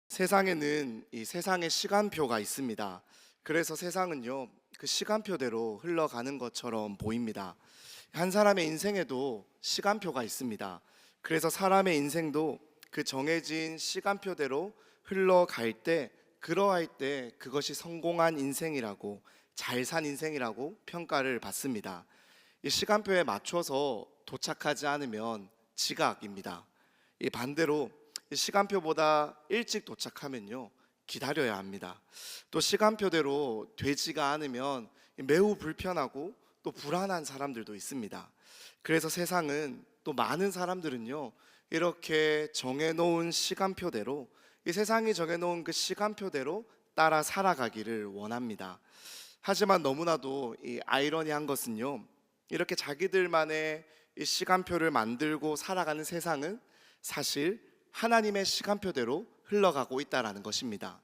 세상에는 이 세상의 시간표가 있습니다. 그래서 세상은요, 그 시간표대로 흘러가는 것처럼 보입니다. 한 사람의 인생에도 시간표가 있습니다. 그래서 사람의 인생도 그 정해진 시간표대로 흘러갈 때, 그러할 때 그것이 성공한 인생이라고, 잘 산 인생이라고 평가를 받습니다. 이 시간표에 맞춰서 도착하지 않으면 지각입니다. 이 반대로 이 시간표보다 일찍 도착하면요, 기다려야 합니다. 또 시간표대로 되지가 않으면 매우 불편하고 또 불안한 사람들도 있습니다. 그래서 세상은, 또 많은 사람들은요, 이렇게 정해놓은 시간표대로, 이 세상이 정해놓은 그 시간표대로 따라 살아가기를 원합니다. 하지만 너무나도 이 아이러니한 것은요, 이렇게 자기들만의 이 시간표를 만들고 살아가는 세상은 사실 하나님의 시간표대로 흘러가고 있다라는 것입니다.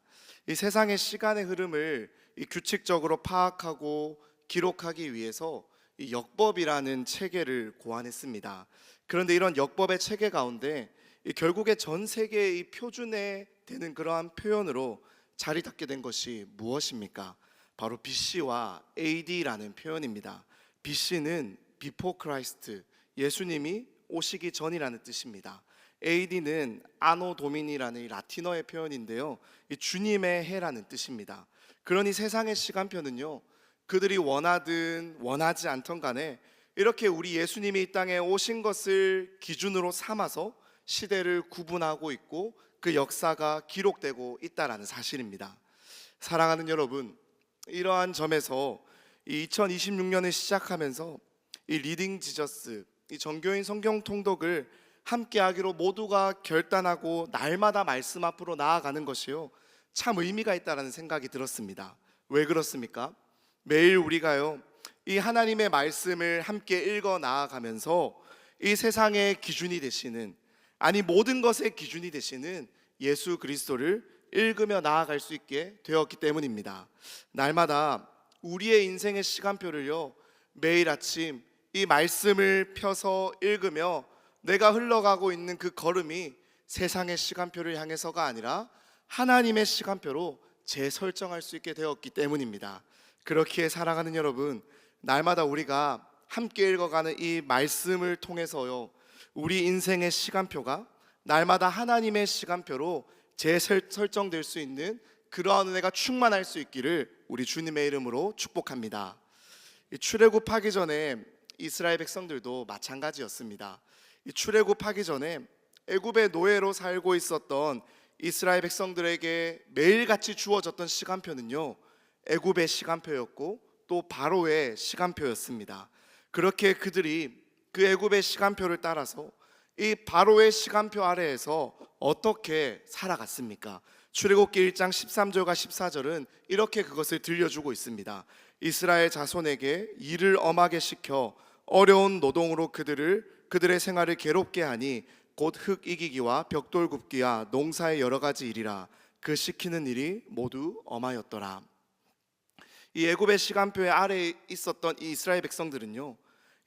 이 세상의 시간의 흐름을 이 규칙적으로 파악하고 기록하기 위해서 이 역법이라는 체계를 고안했습니다. 그런데 이런 역법의 체계 가운데 결국에 전 세계의 이 표준에 되는 그러한 표현으로 자리 잡게 된 것이 무엇입니까? 바로 BC와 AD라는 표현입니다. BC는 Before Christ, 예수님이 오시기 전이라는 뜻입니다. AD는 아노 도미니라는 라틴어의 표현인데요, 이 주님의 해라는 뜻입니다. 그러니 세상의 시간표는요, 그들이 원하든 원하지 않던 간에 이렇게 우리 예수님이 이 땅에 오신 것을 기준으로 삼아서 시대를 구분하고 있고 그 역사가 기록되고 있다라는 사실입니다. 사랑하는 여러분, 이러한 점에서 2026년을 시작하면서 이 리딩 지저스, 이 정교인 성경 통독을 함께 하기로 모두가 결단하고 날마다 말씀 앞으로 나아가는 것이요, 참 의미가 있다라는 생각이 들었습니다. 왜 그렇습니까? 매일 우리가요, 이 하나님의 말씀을 함께 읽어 나아가면서 이 세상의 기준이 되시는, 아니 모든 것의 기준이 되시는 예수 그리스도를 읽으며 나아갈 수 있게 되었기 때문입니다. 날마다 우리의 인생의 시간표를요, 매일 아침 이 말씀을 펴서 읽으며 내가 흘러가고 있는 그 걸음이 세상의 시간표를 향해서가 아니라 하나님의 시간표로 재설정할 수 있게 되었기 때문입니다. 그렇기에 사랑하는 여러분, 날마다 우리가 함께 읽어가는 이 말씀을 통해서요, 우리 인생의 시간표가 날마다 하나님의 시간표로 재설정될 수 있는 그러한 은혜가 충만할 수 있기를 우리 주님의 이름으로 축복합니다. 출애굽하기 전에 이스라엘 백성들도 마찬가지였습니다. 이 출애굽하기 전에 애굽의 노예로 살고 있었던 이스라엘 백성들에게 매일같이 주어졌던 시간표는요, 애굽의 시간표였고 또 바로의 시간표였습니다. 그렇게 그들이 그 애굽의 시간표를 따라서 이 바로의 시간표 아래에서 어떻게 살아갔습니까? 출애굽기 1장 13절과 14절은 이렇게 그것을 들려주고 있습니다. 이스라엘 자손에게 일을 엄하게 시켜 어려운 노동으로 그들의 생활을 괴롭게 하니 곧 흙 이기기와 벽돌 굽기와 농사의 여러 가지 일이라. 그 시키는 일이 모두 엄하였더라. 이 애굽의 시간표의 아래에 있었던 이 이스라엘 백성들은요,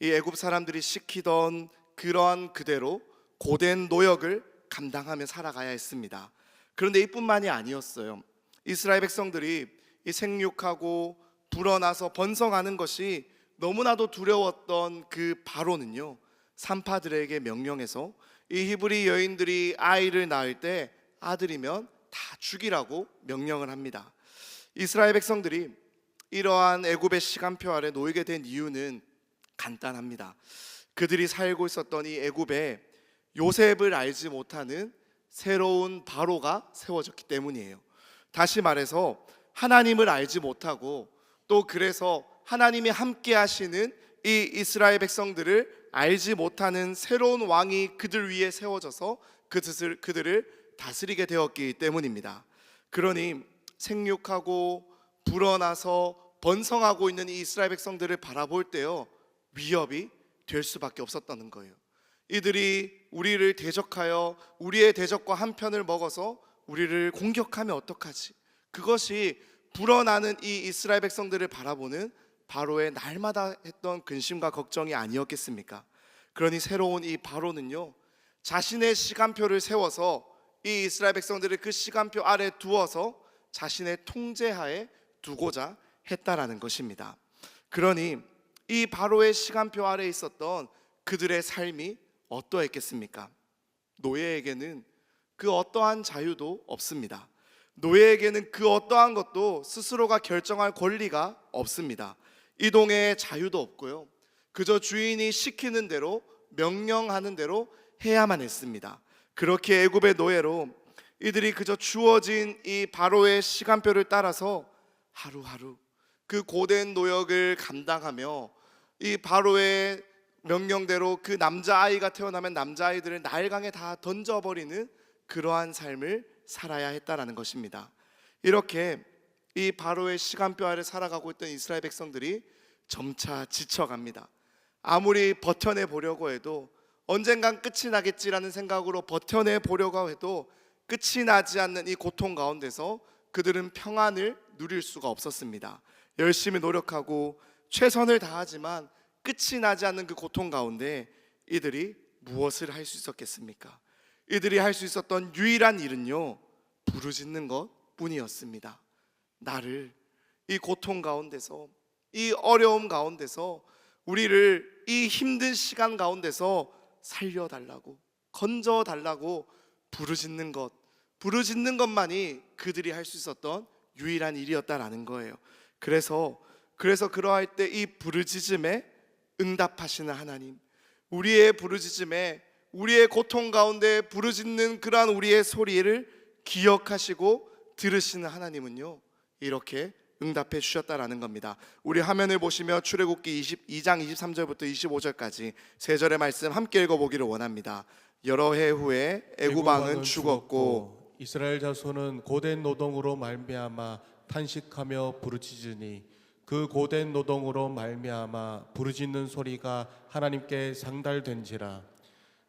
이 애굽 사람들이 시키던 그러한 그대로 고된 노역을 감당하며 살아가야 했습니다. 그런데 이뿐만이 아니었어요. 이스라엘 백성들이 이 생육하고 불어나서 번성하는 것이 너무나도 두려웠던 그 바로는요, 산파들에게 명령해서 이 히브리 여인들이 아이를 낳을 때 아들이면 다 죽이라고 명령을 합니다. 이스라엘 백성들이 이러한 애굽의 시간표 아래 놓이게 된 이유는 간단합니다. 그들이 살고 있었던 이 애굽에 요셉을 알지 못하는 새로운 바로가 세워졌기 때문이에요. 다시 말해서 하나님을 알지 못하고 또 그래서 하나님이 함께 하시는 이 이스라엘 백성들을 알지 못하는 새로운 왕이 그들 위에 세워져서 그들을 다스리게 되었기 때문입니다. 그러니 생육하고 불어나서 번성하고 있는 이 이스라엘 백성들을 바라볼 때요, 위협이 될 수밖에 없었다는 거예요. 이들이 우리를 대적하여 우리의 대적과 한 편을 먹어서 우리를 공격하면 어떡하지? 그것이 불어나는 이 이스라엘 백성들을 바라보는 바로의 날마다 했던 근심과 걱정이 아니었겠습니까? 그러니 새로운 이 바로는요, 자신의 시간표를 세워서 이 이스라엘 백성들을 그 시간표 아래 두어서 자신의 통제하에 두고자 했다라는 것입니다. 그러니 이 바로의 시간표 아래 있었던 그들의 삶이 어떠했겠습니까? 노예에게는 그 어떠한 자유도 없습니다. 노예에게는 그 어떠한 것도 스스로가 결정할 권리가 없습니다. 이동의 자유도 없고요. 그저 주인이 시키는 대로, 명령하는 대로 해야만 했습니다. 그렇게 애굽의 노예로 이들이 그저 주어진 이 바로의 시간표를 따라서 하루하루 그 고된 노역을 감당하며 이 바로의 명령대로 그 남자아이가 태어나면 남자아이들을 나일강에 다 던져버리는 그러한 삶을 살아야 했다라는 것입니다. 이렇게 이 바로의 시간표 아래 살아가고 있던 이스라엘 백성들이 점차 지쳐갑니다. 아무리 버텨내 보려고 해도 언젠간 끝이 나겠지라는 생각으로 버텨내 보려고 해도 끝이 나지 않는 이 고통 가운데서 그들은 평안을 누릴 수가 없었습니다. 열심히 노력하고 최선을 다하지만 끝이 나지 않는 그 고통 가운데 이들이 무엇을 할 수 있었겠습니까? 이들이 할 수 있었던 유일한 일은요, 부르짖는 것 뿐이었습니다. 나를 이 고통 가운데서, 이 어려움 가운데서, 우리를 이 힘든 시간 가운데서 살려달라고, 건져달라고 부르짖는 것, 부르짖는 것만이 그들이 할 수 있었던 유일한 일이었다라는 거예요. 그래서 그러할 때 이 부르짖음에 응답하시는 하나님, 우리의 부르짖음에, 우리의 고통 가운데 부르짖는 그러한 우리의 소리를 기억하시고 들으시는 하나님은요, 이렇게 응답해 주셨다라는 겁니다. 우리 화면을 보시며 출애굽기 22장 23절부터 25절까지 세 절의 말씀 함께 읽어보기를 원합니다. 여러 해 후에 애굽 왕은 죽었고 이스라엘 자손은 고된 노동으로 말미암아 탄식하며 부르짖으니 그 고된 노동으로 말미암아 부르짖는 소리가 하나님께 상달된지라.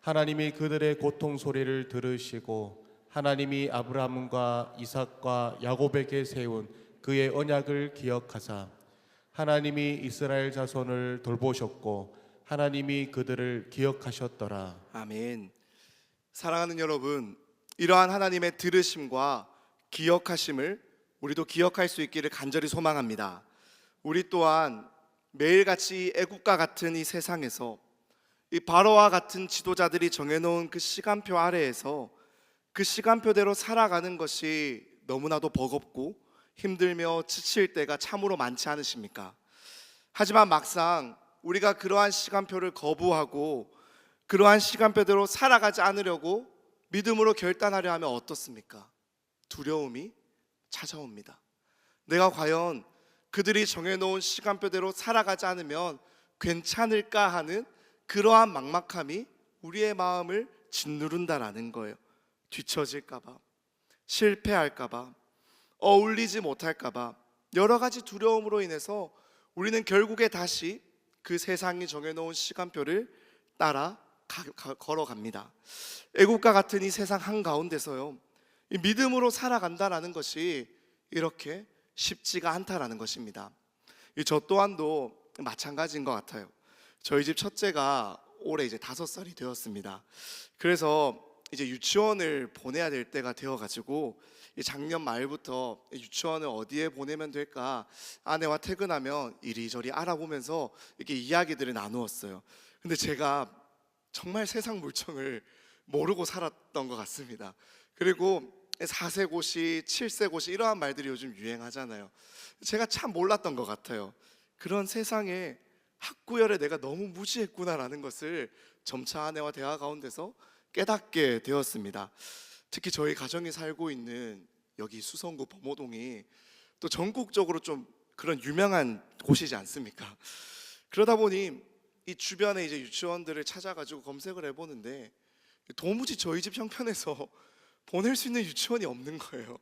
하나님이 그들의 고통 소리를 들으시고 하나님이 아브라함과 이삭과 야곱에게 세운 그의 언약을 기억하사 하나님이 이스라엘 자손을 돌보셨고 하나님이 그들을 기억하셨더라. 아멘. 사랑하는 여러분, 이러한 하나님의 들으심과 기억하심을 우리도 기억할 수 있기를 간절히 소망합니다. 우리 또한 매일같이 애국과 같은 이 세상에서 이 바로와 같은 지도자들이 정해놓은 그 시간표 아래에서 그 시간표대로 살아가는 것이 너무나도 버겁고 힘들며 지칠 때가 참으로 많지 않으십니까? 하지만 막상 우리가 그러한 시간표를 거부하고 그러한 시간표대로 살아가지 않으려고 믿음으로 결단하려 하면 어떻습니까? 두려움이 찾아옵니다. 내가 과연 그들이 정해놓은 시간표대로 살아가지 않으면 괜찮을까 하는 그러한 막막함이 우리의 마음을 짓누른다라는 거예요. 뒤처질까봐, 실패할까봐, 어울리지 못할까봐, 여러 가지 두려움으로 인해서 우리는 결국에 다시 그 세상이 정해놓은 시간표를 따라 걸어갑니다. 애국과 같은 이 세상 한가운데서요, 이 믿음으로 살아간다라는 것이 이렇게 쉽지가 않다라는 것입니다. 저 또한도 마찬가지인 것 같아요. 저희 집 첫째가 올해 이제 5살이 되었습니다. 그래서 이제 유치원을 보내야 될 때가 되어가지고 작년 말부터 유치원을 어디에 보내면 될까 아내와 퇴근하면 이리저리 알아보면서 이렇게 이야기들을 나누었어요. 근데 제가 정말 세상 물정을 모르고 살았던 것 같습니다. 그리고 4세 고시, 7세 고시 이러한 말들이 요즘 유행하잖아요. 제가 참 몰랐던 것 같아요. 그런 세상에 학구열에 내가 너무 무지했구나라는 것을 점차 아내와 대화 가운데서 깨닫게 되었습니다. 특히 저희 가정이 살고 있는 여기 수성구 범호동이 또 전국적으로 좀 그런 유명한 곳이지 않습니까? 그러다 보니 이 주변에 이제 유치원들을 찾아가지고 검색을 해보는데 도무지 저희 집 형편에서 보낼 수 있는 유치원이 없는 거예요.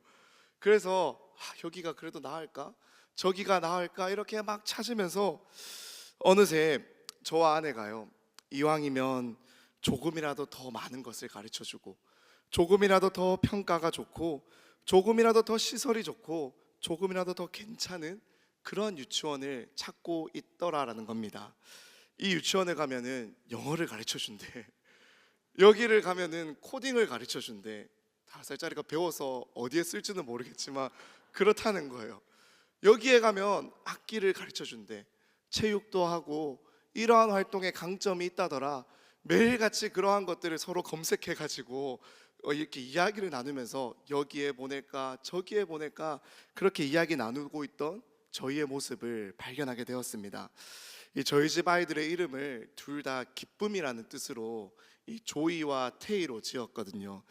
그래서 여기가 그래도 나을까? 저기가 나을까? 이렇게 막 찾으면서 어느새 저와 아내가요, 이왕이면 조금이라도 더 많은 것을 가르쳐주고 조금이라도 더 평가가 좋고 조금이라도 더 시설이 좋고 조금이라도 더 괜찮은 그런 유치원을 찾고 있더라라는 겁니다. 이 유치원에 가면은 영어를 가르쳐준대, 여기를 가면은 코딩을 가르쳐준대, 5살짜리가 배워서 어디에 쓸지는 모르겠지만 그렇다는 거예요. 여기에 가면 악기를 가르쳐 준대. 체육도 하고 이러한 활동에 강점이 있다더라. 매일같이 그러한 것들을 서로 검색해 가지고 이렇게 이야기를 나누면서 여기에 보낼까 저기에 보낼까 그렇게 이야기 나누고 있던 저희의 모습을 발견하게 되었습니다. 이 저희 집 아이들의 이름을 둘 다 기쁨이라는 뜻으로 이 조이와 테이로 지었거든요.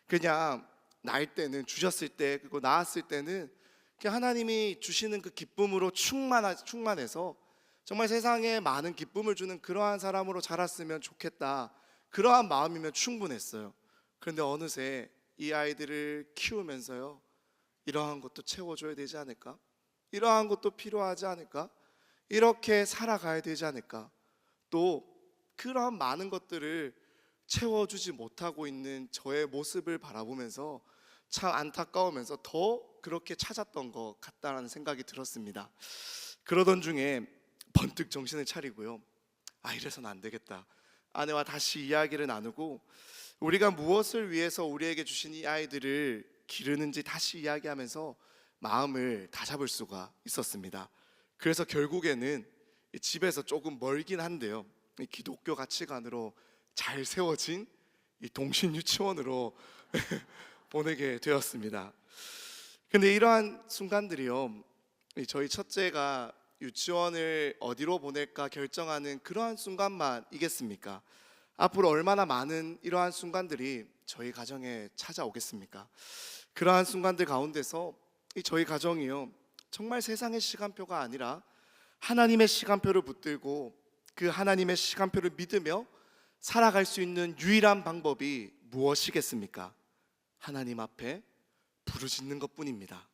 그냥 날 때는 주셨을 때 그리고 낳았을 때는 그냥 하나님이 주시는 그 기쁨으로 충만해서 정말 세상에 많은 기쁨을 주는 그러한 사람으로 자랐으면 좋겠다, 그러한 마음이면 충분했어요. 그런데 어느새 이 아이들을 키우면서요, 이러한 것도 채워줘야 되지 않을까? 이러한 것도 필요하지 않을까? 이렇게 살아가야 되지 않을까? 또 그러한 많은 것들을 채워주지 못하고 있는 저의 모습을 바라보면서 참 안타까우면서 더 그렇게 찾았던 것 같다는 생각이 들었습니다. 그러던 중에 번뜩 정신을 차리고요, 이래서는 안 되겠다. 아내와 다시 이야기를 나누고 우리가 무엇을 위해서 우리에게 주신 이 아이들을 기르는지 다시 이야기하면서 마음을 다잡을 수가 있었습니다. 그래서 결국에는 집에서 조금 멀긴 한데요, 이 기독교 가치관으로 잘 세워진 이 동신 유치원으로 보내게 되었습니다. 근데 이러한 순간들이요, 저희 첫째가 유치원을 어디로 보낼까 결정하는 그러한 순간만이겠습니까? 앞으로 얼마나 많은 이러한 순간들이 저희 가정에 찾아오겠습니까? 그러한 순간들 가운데서 이 저희 가정이요, 정말 세상의 시간표가 아니라 하나님의 시간표를 붙들고 그 하나님의 시간표를 믿으며 살아갈 수 있는 유일한 방법이 무엇이겠습니까? 하나님 앞에 부르짖는 것뿐입니다.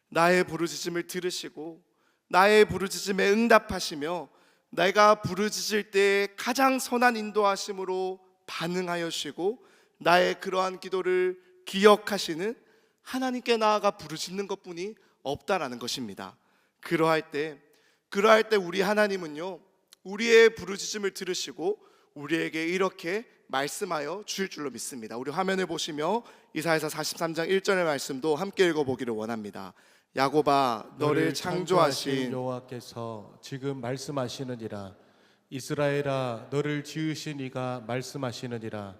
나의 부르짖음을 들으시고 나의 부르짖음에 응답하시며 내가 부르짖을 때 가장 선한 인도하심으로 반응하여 주시고 나의 그러한 기도를 기억하시는 하나님께 나아가 부르짖는 것뿐이 없다라는 것입니다. 그러할 때 우리 하나님은요, 우리의 부르짖음을 들으시고 우리에게 이렇게 말씀하여 주실 줄로 믿습니다. 우리 화면을 보시며 이사야서 43장 1절의 말씀도 함께 읽어보기를 원합니다. 야곱아, 너를 창조하신 여호와께서 지금 말씀하시느니라. 이스라엘아, 너를 지으신 이가 말씀하시느니라.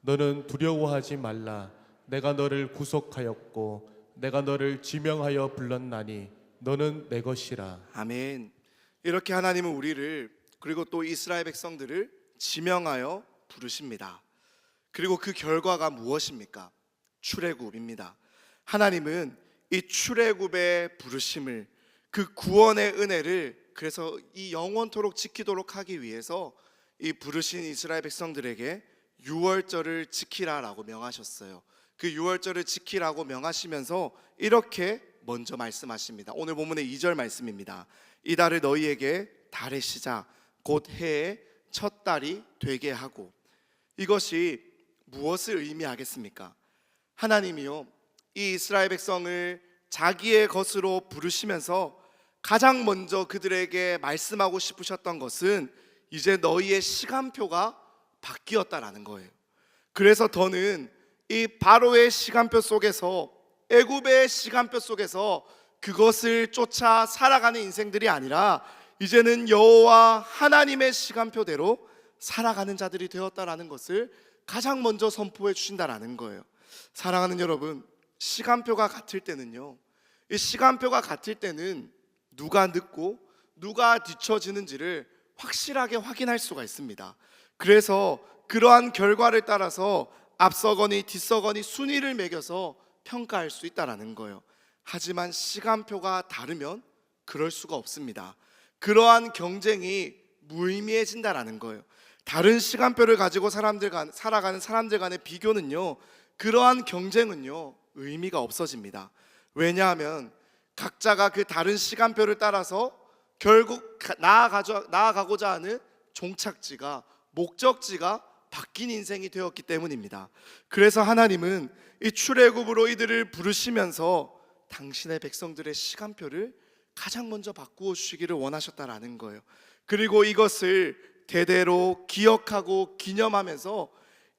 너는 두려워하지 말라. 내가 너를 구속하였고 내가 너를 지명하여 불렀나니 너는 내 것이라. 아멘. 이렇게 하나님은 우리를, 그리고 또 이스라엘 백성들을 지명하여 부르십니다. 그리고 그 결과가 무엇입니까? 출애굽입니다. 하나님은 이 출애굽의 부르심을, 그 구원의 은혜를 그래서 이 영원토록 지키도록 하기 위해서 이 부르신 이스라엘 백성들에게 유월절을 지키라라고 명하셨어요. 그 유월절을 지키라고 명하시면서 이렇게 먼저 말씀하십니다. 오늘 본문의 2절 말씀입니다. 이 달을 너희에게 달의 시작 곧 해의 첫 달이 되게 하고. 이것이 무엇을 의미하겠습니까? 하나님이요, 이 이스라엘 백성을 자기의 것으로 부르시면서 가장 먼저 그들에게 말씀하고 싶으셨던 것은 이제 너희의 시간표가 바뀌었다라는 거예요. 그래서 더는 이 바로의 시간표 속에서, 애굽의 시간표 속에서 그것을 쫓아 살아가는 인생들이 아니라 이제는 여호와 하나님의 시간표대로 살아가는 자들이 되었다라는 것을 가장 먼저 선포해 주신다라는 거예요. 사랑하는 여러분, 시간표가 같을 때는요, 이 시간표가 같을 때는 누가 늦고 누가 뒤처지는지를 확실하게 확인할 수가 있습니다. 그래서 그러한 결과를 따라서 앞서거니 뒤서거니 순위를 매겨서 평가할 수 있다라는 거예요. 하지만 시간표가 다르면 그럴 수가 없습니다. 그러한 경쟁이 무의미해진다라는 거예요. 다른 시간표를 가지고 살아가는 사람들 간의 비교는요, 그러한 경쟁은요, 의미가 없어집니다. 왜냐하면 각자가 그 다른 시간표를 따라서 결국 나아가고자 하는 종착지가, 목적지가 바뀐 인생이 되었기 때문입니다. 그래서 하나님은 이 출애굽으로 이들을 부르시면서 당신의 백성들의 시간표를 가장 먼저 바꾸어 주시기를 원하셨다라는 거예요. 그리고 이것을 대대로 기억하고 기념하면서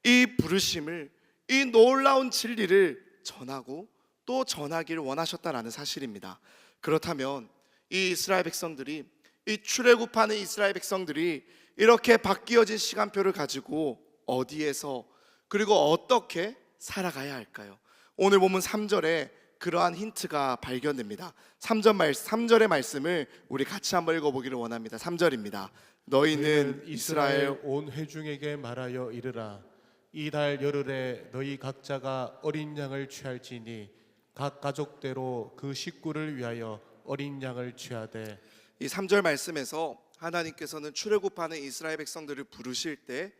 이 부르심을, 이 놀라운 진리를 전하고 또 전하기를 원하셨다라는 사실입니다. 그렇다면 이 이스라엘 백성들이, 이 출애굽하는 이스라엘 백성들이 이렇게 바뀌어진 시간표를 가지고 어디에서 그리고 어떻게 살아가야 할까요? 오늘 본문 3절에 그러한 힌트가 발견됩니다. 3절의 말씀을 우리 같이 한번 읽어보기를 원합니다. 3절입니다. 너희는 이스라엘 온 회중에게 말하여 이르라. 이 달 열흘에 너희 각자가 어린 양을 취할지니 각 가족대로 그 식구를 위하여 어린 양을 취하되. 이 3절 말씀에서 하나님께서는 출애굽하는 이스라엘 백성들을 부르실 때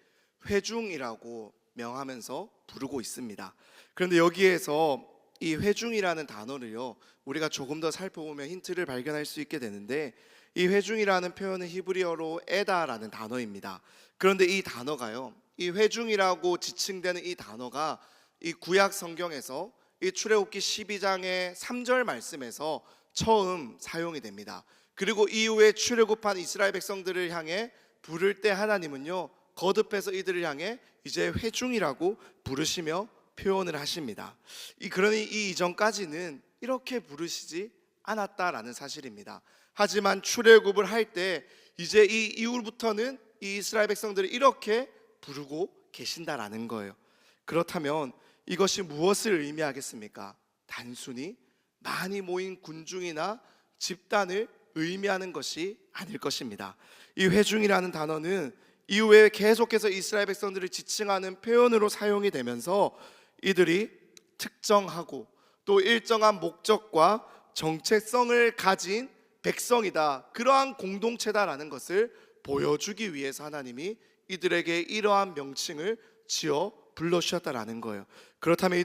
회중이라고 명하면서 부르고 있습니다. 그런데 여기에서 이 회중이라는 단어를요, 우리가 조금 더 살펴보면 힌트를 발견할 수 있게 되는데, 이 회중이라는 표현은 히브리어로 에다라는 단어입니다. 그런데 이 단어가요, 이 회중이라고 지칭되는 이 단어가 이 구약 성경에서 이 출애굽기 12장의 3절 말씀에서 처음 사용이 됩니다. 그리고 이후에 출애굽한 이스라엘 백성들을 향해 부를 때 하나님은요, 거듭해서 이들을 향해 이제 회중이라고 부르시며 표현을 하십니다. 그러니 이 이전까지는 이렇게 부르시지 않았다라는 사실입니다. 하지만 출애굽을 할 때 이제 이 이후부터는 이 이스라엘 백성들을 이렇게 부르고 계신다라는 거예요. 그렇다면 이것이 무엇을 의미하겠습니까? 단순히 많이 모인 군중이나 집단을 의미하는 것이 아닐 것입니다. 이 회중이라는 단어는 이후에 계속해서 이스라엘 백성들을 지칭하는 표현으로 사용이 되면서 이들이 특정하고 또 일정한 목적과 정체성을 가진 백성이다, 그러한 공동체다라는 것을 보여주기 위해서 하나님이 이들에게 이러한 명칭을 지어 불러주셨다라는 거예요. 그렇다면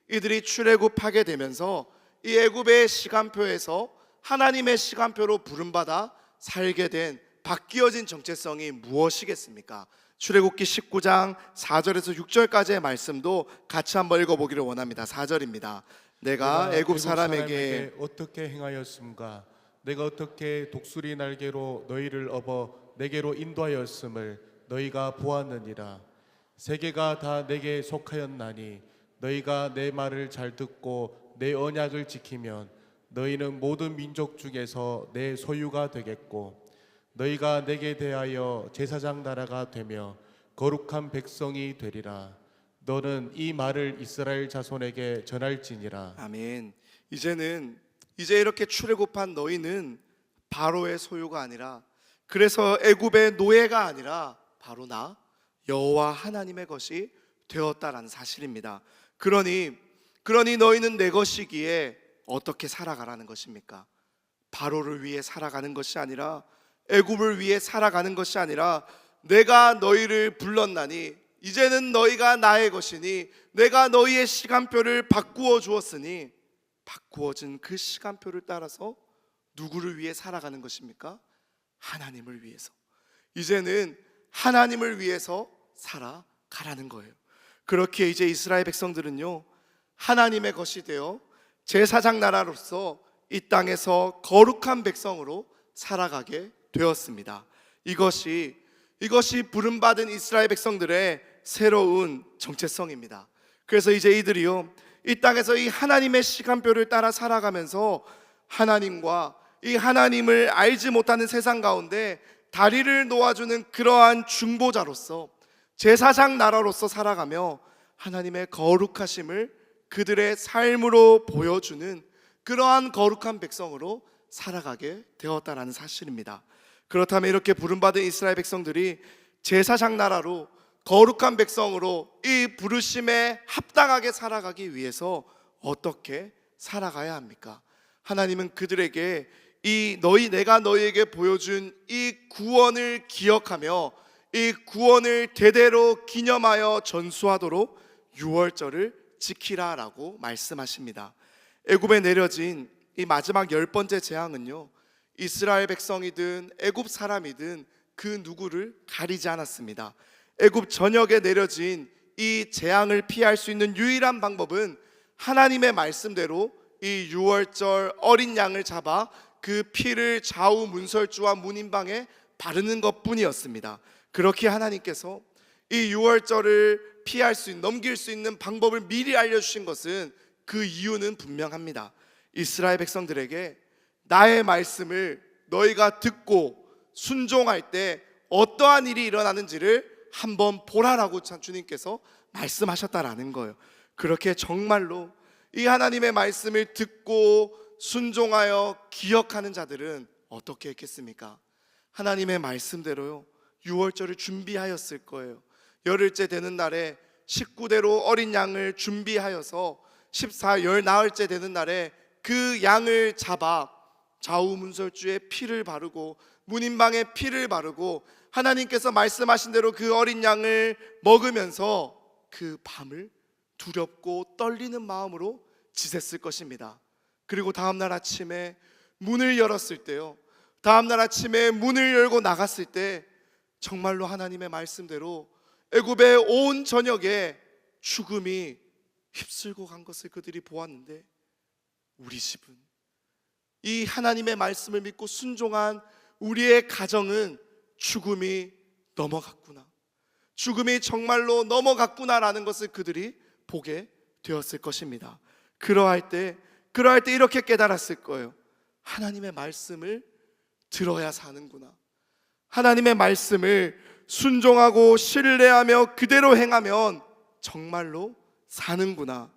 이들이 출애굽하게 되면서 이 애굽의 시간표에서 하나님의 시간표로 부름받아 살게 된 바뀌어진 정체성이 무엇이겠습니까? 출애굽기 19장 4절에서 6절까지의 말씀도 같이 한번 읽어보기를 원합니다. 4절입니다. 내가 애굽 사람에게 어떻게 행하였음과 내가 어떻게 독수리 날개로 너희를 업어 내게로 인도하였음을 너희가 보았느니라. 세계가 다 내게 속하였나니 너희가 내 말을 잘 듣고 내 언약을 지키면 너희는 모든 민족 중에서 내 소유가 되겠고 너희가 내게 대하여 제사장 나라가 되며 거룩한 백성이 되리라. 너는 이 말을 이스라엘 자손에게 전할지니라. 아멘. 이제 이렇게 출애굽한 너희는 바로의 소유가 아니라, 그래서 애굽의 노예가 아니라 바로 나 여호와 하나님의 것이 되었다라는 사실입니다. 그러니 너희는 내 것이기에 어떻게 살아가라는 것입니까? 바로를 위해 살아가는 것이 아니라, 애굽을 위해 살아가는 것이 아니라, 내가 너희를 불렀나니 이제는 너희가 나의 것이니 내가 너희의 시간표를 바꾸어 주었으니, 바꾸어진 그 시간표를 따라서 누구를 위해 살아가는 것입니까? 하나님을 위해서. 이제는 하나님을 위해서 살아가라는 거예요. 그렇게 이제 이스라엘 백성들은요, 하나님의 것이 되어 제사장 나라로서 이 땅에서 거룩한 백성으로 살아가게 되었습니다. 이것이 부름받은 이스라엘 백성들의 새로운 정체성입니다. 그래서 이제 이들이요, 이 땅에서 이 하나님의 시간표를 따라 살아가면서 하나님과 이 하나님을 알지 못하는 세상 가운데 다리를 놓아주는 그러한 중보자로서, 제사장 나라로서 살아가며 하나님의 거룩하심을 그들의 삶으로 보여주는 그러한 거룩한 백성으로 살아가게 되었다라는 사실입니다. 그렇다면 이렇게 부름받은 이스라엘 백성들이 제사장 나라로, 거룩한 백성으로 이 부르심에 합당하게 살아가기 위해서 어떻게 살아가야 합니까? 하나님은 그들에게 내가 너희에게 보여준 이 구원을 기억하며 이 구원을 대대로 기념하여 전수하도록 유월절을 지키라라고 말씀하십니다. 애굽에 내려진 이 마지막 10번째 재앙은요, 이스라엘 백성이든 애굽 사람이든 그 누구를 가리지 않았습니다. 애굽 전역에 내려진 이 재앙을 피할 수 있는 유일한 방법은 하나님의 말씀대로 이 유월절 어린 양을 잡아 그 피를 좌우 문설주와 문인방에 바르는 것뿐이었습니다. 그렇게 하나님께서 이 유월절을 넘길 수 있는 방법을 미리 알려주신 것은 그 이유는 분명합니다. 이스라엘 백성들에게 나의 말씀을 너희가 듣고 순종할 때 어떠한 일이 일어나는지를 한번 보라라고 주님께서 말씀하셨다라는 거예요. 그렇게 정말로 이 하나님의 말씀을 듣고 순종하여 기억하는 자들은 어떻게 했겠습니까? 하나님의 말씀대로요, 유월절을 준비하였을 거예요. 열흘째 되는 날에 식구대로 어린 양을 준비하여서 14열 나흘째 되는 날에 그 양을 잡아 좌우문설주에 피를 바르고 문인방에 피를 바르고 하나님께서 말씀하신 대로 그 어린 양을 먹으면서 그 밤을 두렵고 떨리는 마음으로 지냈을 것입니다. 그리고 다음날 아침에 문을 열었을 때요, 다음날 아침에 문을 열고 나갔을 때 정말로 하나님의 말씀대로 애굽의 온 전역에 죽음이 휩쓸고 간 것을 그들이 보았는데, 우리 집은, 이 하나님의 말씀을 믿고 순종한 우리의 가정은 죽음이 넘어갔구나, 죽음이 정말로 넘어갔구나라는 것을 그들이 보게 되었을 것입니다. 그러할 때 이렇게 깨달았을 거예요. 하나님의 말씀을 들어야 사는구나, 하나님의 말씀을 순종하고 신뢰하며 그대로 행하면 정말로 사는구나.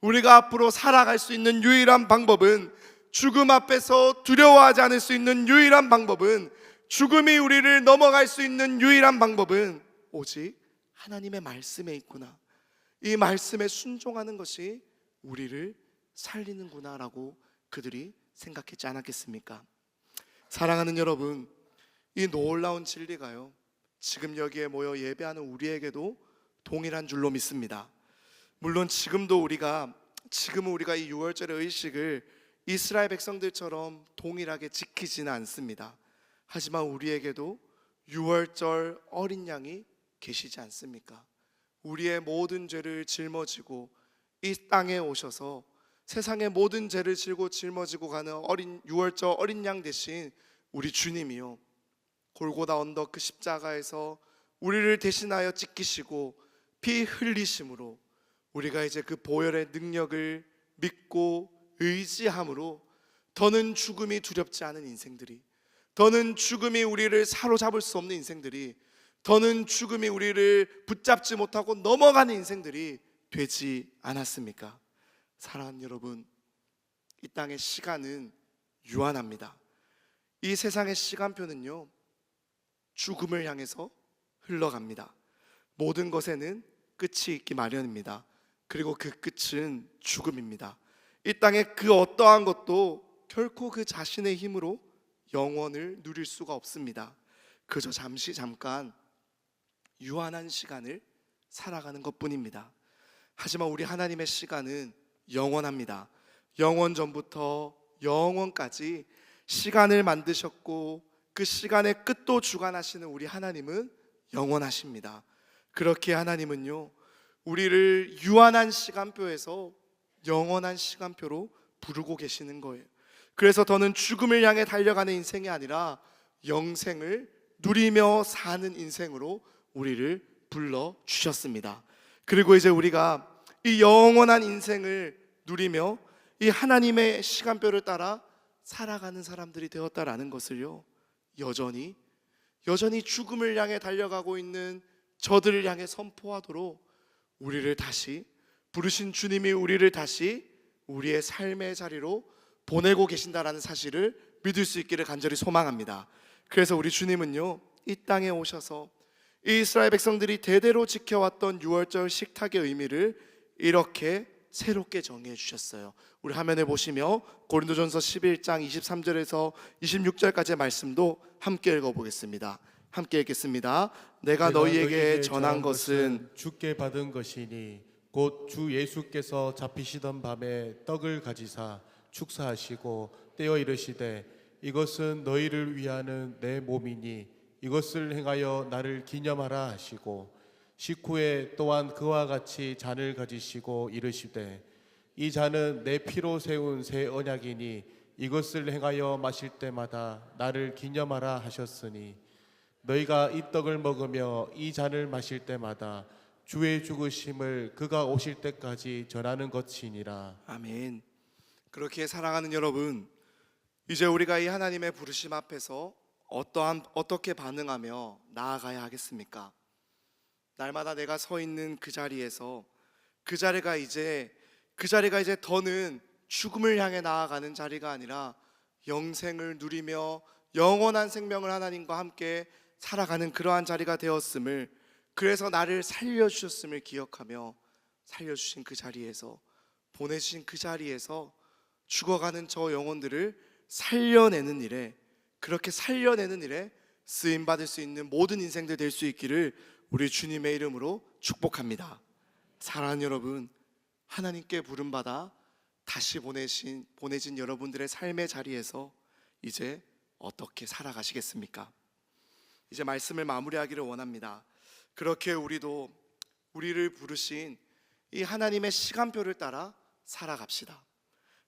우리가 앞으로 살아갈 수 있는 유일한 방법은, 죽음 앞에서 두려워하지 않을 수 있는 유일한 방법은, 죽음이 우리를 넘어갈 수 있는 유일한 방법은 오직 하나님의 말씀에 있구나, 이 말씀에 순종하는 것이 우리를 살리는구나라고 그들이 생각했지 않았겠습니까? 사랑하는 여러분, 이 놀라운 진리가요, 지금 여기에 모여 예배하는 우리에게도 동일한 줄로 믿습니다. 물론 지금은 우리가 이 유월절의 의식을 이스라엘 백성들처럼 동일하게 지키지는 않습니다. 하지만 우리에게도 유월절 어린 양이 계시지 않습니까? 우리의 모든 죄를 짊어지고 이 땅에 오셔서 세상의 모든 죄를 지고 짊어지고 가는 유월절 어린 양 대신 우리 주님이요, 골고다 언덕 그 십자가에서 우리를 대신하여 찢기시고 피 흘리심으로 우리가 이제 그 보혈의 능력을 믿고 의지함으로 더는 죽음이 두렵지 않은 인생들이, 더는 죽음이 우리를 사로잡을 수 없는 인생들이, 더는 죽음이 우리를 붙잡지 못하고 넘어가는 인생들이 되지 않았습니까? 사랑하는 여러분, 이 땅의 시간은 유한합니다. 이 세상의 시간표는요, 죽음을 향해서 흘러갑니다. 모든 것에는 끝이 있기 마련입니다. 그리고 그 끝은 죽음입니다. 이 땅의 그 어떠한 것도 결코 그 자신의 힘으로 영원을 누릴 수가 없습니다. 그저 잠깐 유한한 시간을 살아가는 것뿐입니다. 하지만 우리 하나님의 시간은 영원합니다. 영원 전부터 영원까지 시간을 만드셨고 그 시간의 끝도 주관하시는 우리 하나님은 영원하십니다. 그렇게 하나님은요, 우리를 유한한 시간표에서 영원한 시간표로 부르고 계시는 거예요. 그래서 더는 죽음을 향해 달려가는 인생이 아니라 영생을 누리며 사는 인생으로 우리를 불러주셨습니다. 그리고 이제 우리가 이 영원한 인생을 누리며 이 하나님의 시간표를 따라 살아가는 사람들이 되었다라는 것을요, 여전히 죽음을 향해 달려가고 있는 저들을 향해 선포하도록 우리를 다시 부르신 주님이 우리를 다시 우리의 삶의 자리로 보내고 계신다라는 사실을 믿을 수 있기를 간절히 소망합니다. 그래서 우리 주님은요, 이 땅에 오셔서 이 이스라엘 백성들이 대대로 지켜왔던 유월절 식탁의 의미를 이렇게 새롭게 정의해 주셨어요. 우리 화면에 보시며 고린도전서 11장 23절에서 26절까지의 말씀도 함께 읽어보겠습니다. 함께 읽겠습니다. 내가 너희에게 전한 것은 주께 받은 것이니 곧 주 예수께서 잡히시던 밤에 떡을 가지사 축사하시고 떼어 이르시되 이것은 너희를 위하는 내 몸이니 이것을 행하여 나를 기념하라 하시고 식후에 또한 그와 같이 잔을 가지시고 이르시되 이 잔은 내 피로 세운 새 언약이니 이것을 행하여 마실 때마다 나를 기념하라 하셨으니 너희가 이 떡을 먹으며 이 잔을 마실 때마다 주의 죽으심을 그가 오실 때까지 전하는 것이니라. 아멘. 그렇게 사랑하는 여러분, 이제 우리가 이 하나님의 부르심 앞에서 어떻게 반응하며 나아가야 하겠습니까? 날마다 내가 서 있는 그 자리에서 그 자리가 이제 더는 죽음을 향해 나아가는 자리가 아니라 영생을 누리며 영원한 생명을 하나님과 함께 살아가는 그러한 자리가 되었음을, 그래서 나를 살려주셨음을 기억하며 살려주신 그 자리에서, 보내주신 그 자리에서 죽어가는 저 영혼들을 살려내는 일에, 그렇게 살려내는 일에 쓰임받을 수 있는 모든 인생들 될 수 있기를 우리 주님의 이름으로 축복합니다. 사랑하는 여러분, 하나님께 부름받아 다시 보내진 여러분들의 삶의 자리에서 이제 어떻게 살아가시겠습니까? 이제 말씀을 마무리하기를 원합니다. 그렇게 우리도 우리를 부르신 이 하나님의 시간표를 따라 살아갑시다.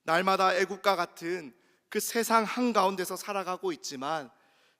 날마다 애국과 같은 그 세상 한가운데서 살아가고 있지만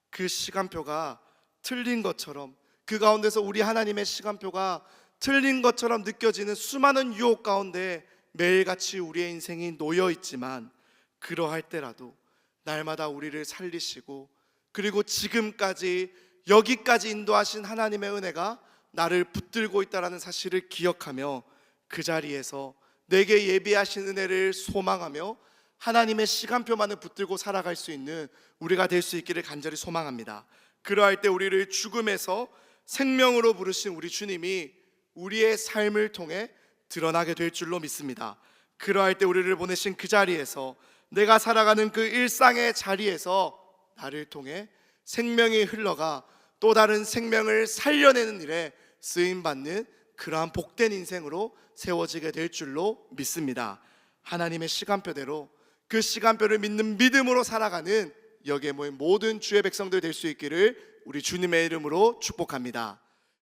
그 시간표가 틀린 것처럼, 그 가운데서 우리 하나님의 시간표가 틀린 것처럼 느껴지는 수많은 유혹 가운데 매일같이 우리의 인생이 놓여 있지만, 그러할 때라도 날마다 우리를 살리시고 그리고 지금까지 여기까지 인도하신 하나님의 은혜가 나를 붙들고 있다는 사실을 기억하며 그 자리에서 내게 예비하신 은혜를 소망하며 하나님의 시간표만을 붙들고 살아갈 수 있는 우리가 될 수 있기를 간절히 소망합니다. 그러할 때 우리를 죽음에서 생명으로 부르신 우리 주님이 우리의 삶을 통해 드러나게 될 줄로 믿습니다. 그러할 때 우리를 보내신 그 자리에서, 내가 살아가는 그 일상의 자리에서 나를 통해 생명이 흘러가 또 다른 생명을 살려내는 일에 쓰임받는 그러한 복된 인생으로 세워지게 될 줄로 믿습니다. 하나님의 시간표대로, 그 시간표를 믿는 믿음으로 살아가는 여기에 모인 모든 주의 백성들 될 수 있기를 우리 주님의 이름으로 축복합니다.